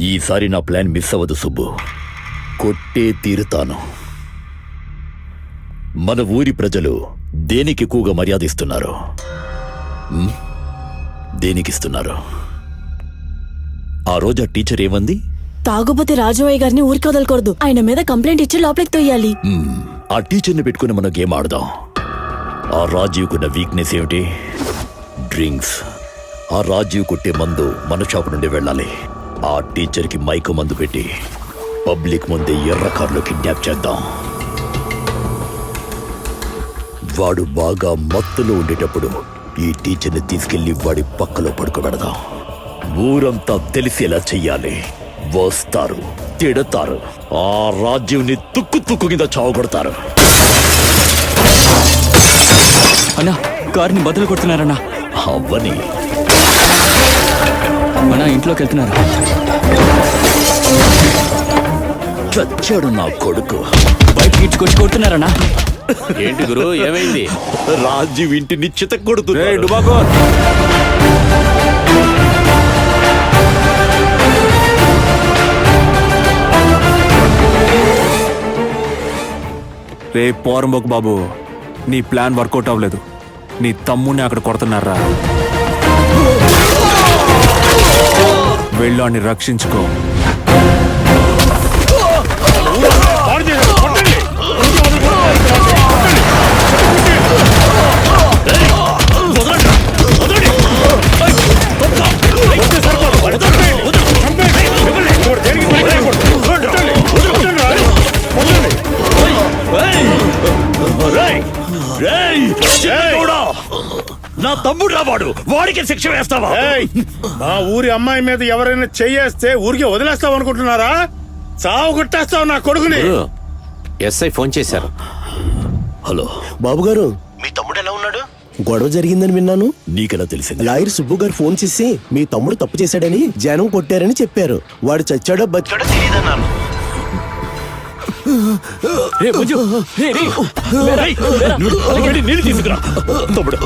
ఈసారి నా plan miss అవ్వదు సుబ్బు. కొట్టే తీరుతాను. మన ఊరి ప్రజలు దేనికి ఎక్కువగా మర్యాద ఇస్తున్నారు? దేనికిస్తున్నారు? ఆ రోజు ఆ టీచర్ ఏమంది? తాగుబోతే రాజువయ్య గారిని ఊరికి వదలకూడదు, ఆయన మీద కంప్లైంట్ ఇచ్చి లోపలికి తొయ్యాలి. ఆ టీచర్ని పెట్టుకుని మనం గేమ్ ఆడదాం. ఆ రాజీవ్కున్న వీక్నెస్ ఏమిటి? డ్రింక్స్. ఆ రాజీవ్ కొట్టే మందు మన షాపు నుండి వెళ్ళాలి. ఆ టీచర్కి మైకు మందు పెట్టి పబ్లిక్ ముందే ఎర్ర కార్లో కిడ్నాప్ చేద్దాం. వాడు బాగా మత్తులో ఉండేటప్పుడు ఈ టీచర్ని తీసుకెళ్లి వాడి పక్కలో పడుకోబెడదాం. ఊరంతా తెలిసేలా చెయ్యాలి. వస్తారు, తిడతారు, ఆ రాజ్యంని తుక్కు కింద చావగొడతారు. అన్నా, కారుని బదులు కొడుతున్నారన్నా. అవ్వని అన్నా, ఇంట్లోకి వెళ్తున్నారు. చచ్చాడు నా కొడుకు. బయటకి ఇచ్చుకొచ్చి కొడుతున్నారన్నా. ఏంటి గురు, ఏమైంది? రాజీవ్ ఇంటిని చితక్కొడుతున్నాడు. రే పోరంబోకు బాబు, నీ ప్లాన్ వర్కౌట్ అవ్వలేదు. నీ తమ్ముడిని అక్కడ కొడుతున్నారా? వెళ్ళాన్ని రక్షించుకో. నా తమ్ముడు రావాడు, వాడికి శిక్ష వేస్తావా? మా ఊరి అమ్మాయి మీద ఎవరైనా చెయ్యేస్తే ఊరికి వదిలేస్తావు అనుకుంటున్నారా? చావు కొట్టేస్తావు నా కొడుకుని. ఎస్ఐ ఫోన్ చేశారు. హలో బాబు గారు, మీ తమ్ముడు ఎలా ఉన్నాడు? గొడవ జరిగిందని విన్నాను. నీకెలా తెలిసింది? లాయర్ సుబ్బు గారు ఫోన్ చేసి మీ తమ్ముడు తప్పు చేశాడని జనం కొట్టారని చెప్పారు. వాడు చచ్చాడో బతికాడో తెలియదన్నాను. నీళ్ళు తీసుకురా తమ్ముడు.